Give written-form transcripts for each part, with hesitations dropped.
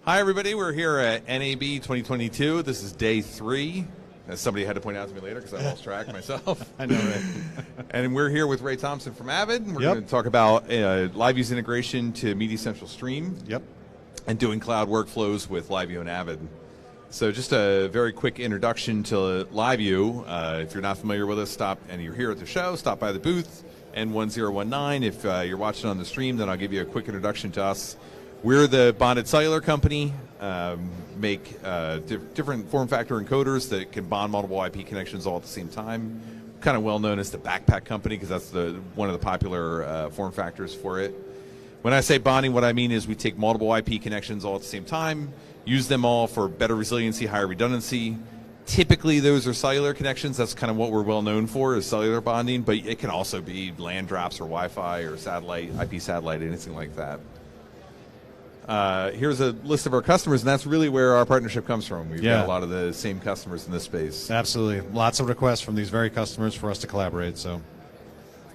Hi, everybody. We're here at NAB 2022. This is day 3. As somebody had to point out to me later because I lost track myself. I know, right? And we're here with Ray Thompson from Avid. And we're Yep. going to talk about LiveU's integration to MediaCentral Stream. Yep. And doing cloud workflows with LiveU and Avid. So just a very quick introduction to LiveU. If you're not familiar with us, stop, and you're here at the show, stop by the booth, N1019. If you're watching on the stream, then I'll give you a quick introduction to us. We're the bonded cellular company, make different form factor encoders that can bond multiple IP connections all at the same time. Kind of well known as the backpack company because that's one of the popular form factors for it. When I say bonding, what I mean is we take multiple IP connections all at the same time, use them all for better resiliency, higher redundancy. Typically, those are cellular connections. That's kind of what we're well known for is cellular bonding, but it can also be LAN drops or Wi-Fi or satellite, IP satellite, anything like that. Here's a list of our customers, and that's really where our partnership comes from. We've got a lot of the same customers in this space. Absolutely. Lots of requests from these very customers for us to collaborate, so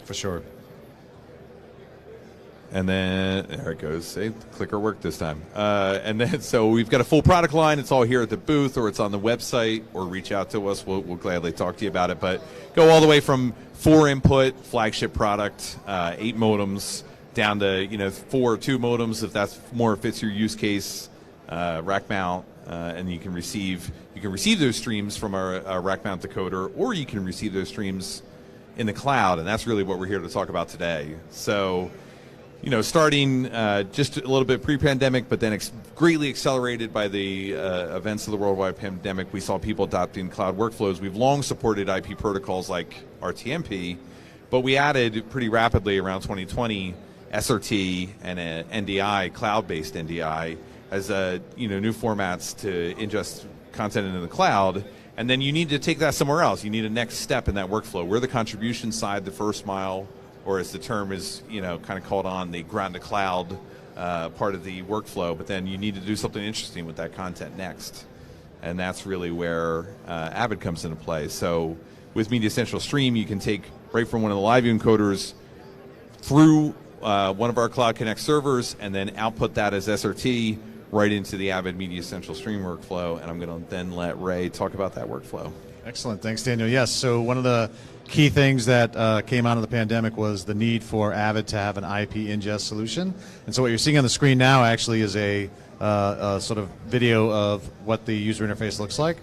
for sure. And then, there it goes. See, the clicker worked this time. And then, so we've got a full product line. It's all here at the booth, or it's on the website, or reach out to us. We'll gladly talk to you about it. But go all the way from 4-input flagship product, 8 modems, down to 4 or 2 modems if that's more fits your use case, rack mount, and you can receive those streams from our rack mount decoder, or you can receive those streams in the cloud, and that's really what we're here to talk about today. So, starting just a little bit pre-pandemic, but then greatly accelerated by the events of the worldwide pandemic, we saw people adopting cloud workflows. We've long supported IP protocols like RTMP, but we added pretty rapidly around 2020 SRT and a NDI, cloud-based NDI, as new formats to ingest content into the cloud. And then you need to take that somewhere else. You need a next step in that workflow. We're the contribution side, the first mile, or as the term is, kind of called on, the ground to cloud part of the workflow. But then you need to do something interesting with that content next, and that's really where Avid comes into play. So with MediaCentral Stream, you can take right from one of the LiveU encoders through one of our Cloud Connect servers, and then output that as SRT right into the Avid MediaCentral Stream workflow. And I'm going to then let Ray talk about that workflow. Excellent. Thanks, Daniel. Yes, so one of the key things that came out of the pandemic was the need for Avid to have an IP ingest solution. And so what you're seeing on the screen now actually is a sort of video of what the user interface looks like.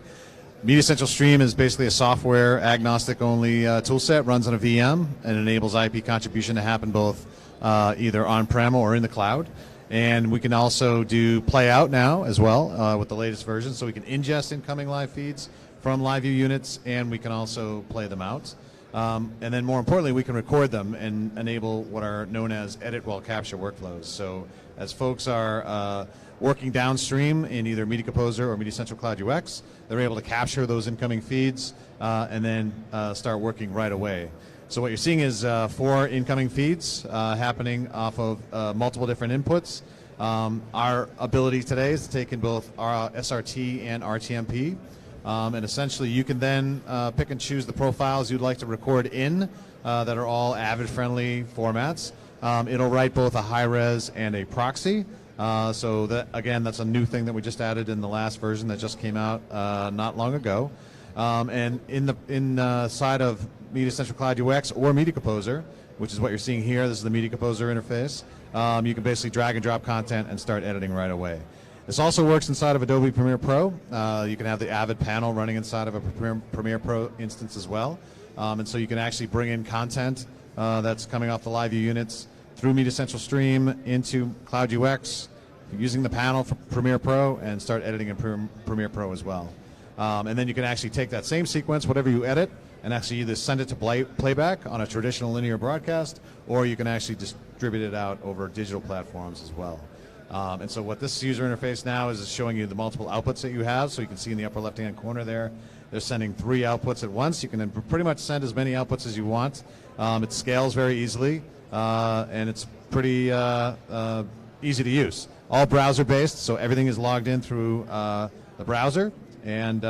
MediaCentral Stream is basically a software agnostic only toolset, runs on a VM, and enables IP contribution to happen both either on-prem or in the cloud. And we can also do play out now as well with the latest version, so we can ingest incoming live feeds from LiveU units, and we can also play them out. And then more importantly, we can record them and enable what are known as edit while capture workflows. So as folks are working downstream in either Media Composer or MediaCentral Cloud UX, they're able to capture those incoming feeds and then start working right away. So what you're seeing is 4 incoming feeds happening off of multiple different inputs. Our ability today is to take in both our SRT and RTMP. And essentially you can then pick and choose the profiles you'd like to record in that are all Avid-friendly formats. It'll write both a high-res and a proxy. So that, again, that's a new thing that we just added in the last version that just came out not long ago. And inside of MediaCentral Cloud UX or Media Composer, which is what you're seeing here, this is the Media Composer interface, you can basically drag and drop content and start editing right away. This also works inside of Adobe Premiere Pro. You can have the Avid panel running inside of a Premiere Pro instance as well. And so you can actually bring in content that's coming off the LiveU units through MediaCentral Stream into Cloud UX, using the panel for Premiere Pro, and start editing in Premiere Pro as well. And then you can actually take that same sequence, whatever you edit, and actually either send it to playback on a traditional linear broadcast, or you can actually distribute it out over digital platforms as well. And so what this user interface now is showing you the multiple outputs that you have. So you can see in the upper left-hand corner there, they're sending 3 outputs at once. You can then pretty much send as many outputs as you want. It scales very easily, and it's pretty easy to use. All browser-based, so everything is logged in through the browser. And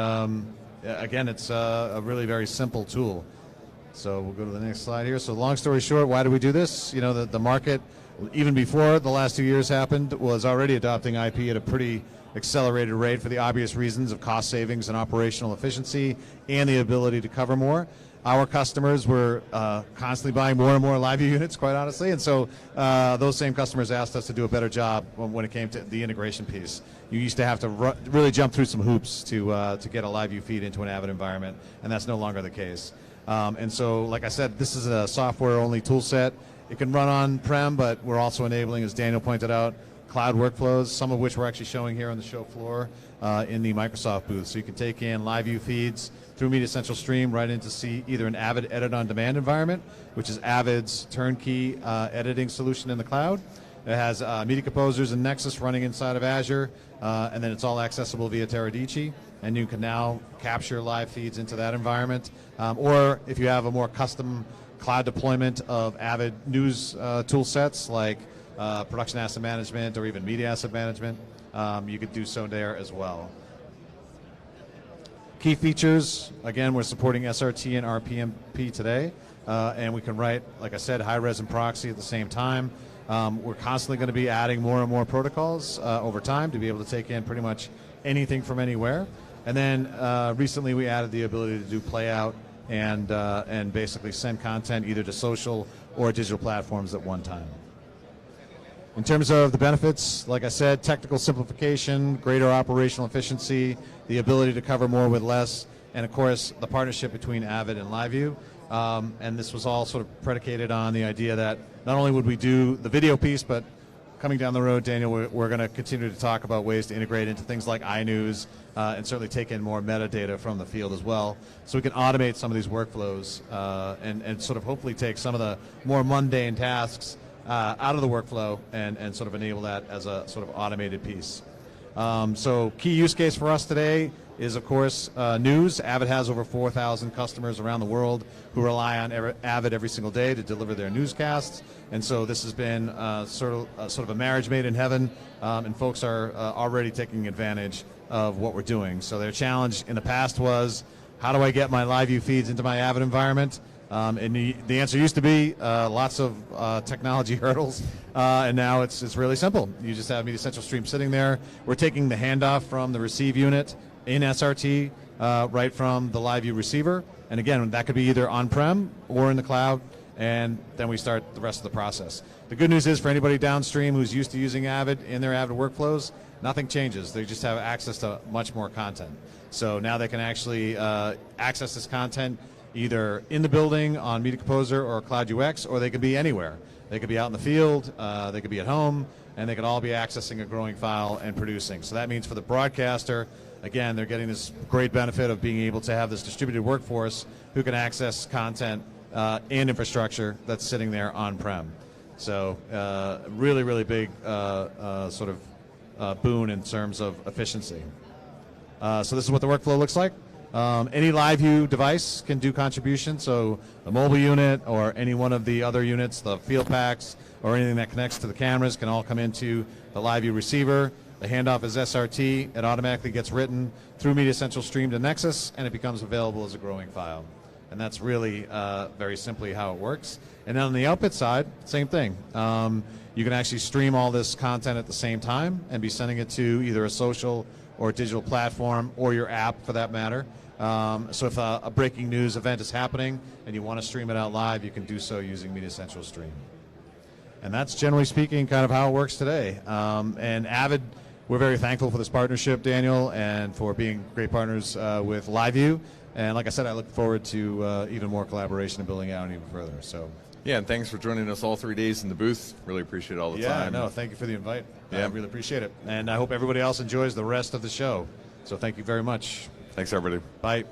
again, it's a really very simple tool. So we'll go to the next slide here. So long story short, why do we do this? The market, even before the last 2 years happened, was already adopting IP at a pretty accelerated rate for the obvious reasons of cost savings and operational efficiency and the ability to cover more. Our customers were constantly buying more and more LiveU units, quite honestly, and so those same customers asked us to do a better job when it came to the integration piece. You used to have to really jump through some hoops to get a LiveU feed into an Avid environment, and that's no longer the case. And so, like I said, this is a software-only tool set. It can run on-prem, but we're also enabling, as Daniel pointed out, cloud workflows, some of which we're actually showing here on the show floor in the Microsoft booth. So you can take in LiveU feeds through MediaCentral Stream right into see either an Avid Edit on Demand environment, which is Avid's turnkey editing solution in the cloud. It has Media Composers and Nexus running inside of Azure, and then it's all accessible via Teradici, and you can now capture live feeds into that environment. Or if you have a more custom cloud deployment of Avid news tool sets like production asset management or even media asset management, you could do so there as well. Key features, again, we're supporting SRT and RPMP today, and we can write, like I said, high-res and proxy at the same time. We're constantly going to be adding more and more protocols over time to be able to take in pretty much anything from anywhere. And then recently we added the ability to do playout and basically send content either to social or digital platforms at one time. In terms of the benefits, like I said, technical simplification, greater operational efficiency, the ability to cover more with less, and of course the partnership between Avid and LiveU. And this was all sort of predicated on the idea that not only would we do the video piece, but coming down the road, Daniel, we're going to continue to talk about ways to integrate into things like iNews and certainly take in more metadata from the field as well, so we can automate some of these workflows and sort of hopefully take some of the more mundane tasks out of the workflow and sort of enable that as a sort of automated piece. So key use case for us today is, of course, news. Avid has over 4,000 customers around the world who rely on Avid every single day to deliver their newscasts, and so this has been sort of a marriage made in heaven, and folks are already taking advantage of what we're doing. So their challenge in the past was, how do I get my LiveU feeds into my Avid environment? And the answer used to be lots of technology hurdles, and now it's really simple. You just have MediaCentral Stream sitting there. We're taking the handoff from the receive unit in SRT right from the LiveU receiver, and again, that could be either on-prem or in the cloud, and then we start the rest of the process. The good news is for anybody downstream who's used to using Avid in their Avid workflows, nothing changes. They just have access to much more content. So now they can actually access this content either in the building on Media Composer or Cloud UX, or they could be anywhere. They could be out in the field, they could be at home, and they could all be accessing a growing file and producing. So that means for the broadcaster, again, they're getting this great benefit of being able to have this distributed workforce who can access content and infrastructure that's sitting there on-prem. So really, really big sort of boon in terms of efficiency. So this is what the workflow looks like. Any LiveU device can do contribution, so a mobile unit or any one of the other units, the field packs or anything that connects to the cameras can all come into the LiveU receiver. The handoff is SRT. It automatically gets written through MediaCentral Stream to Nexus, and it becomes available as a growing file. And that's really very simply how it works. And then on the output side, same thing. You can actually stream all this content at the same time and be sending it to either a social or digital platform or your app for that matter. So if a breaking news event is happening and you want to stream it out live, you can do so using MediaCentral Stream. And that's generally speaking kind of how it works today. And Avid, we're very thankful for this partnership, Daniel, and for being great partners with LiveU. And like I said, I look forward to even more collaboration and building out even further. So. Yeah, and thanks for joining us all 3 days in the booth. Really appreciate all the time. Yeah, no, thank you for the invite. Yeah. I really appreciate it. And I hope everybody else enjoys the rest of the show. So thank you very much. Thanks, everybody. Bye.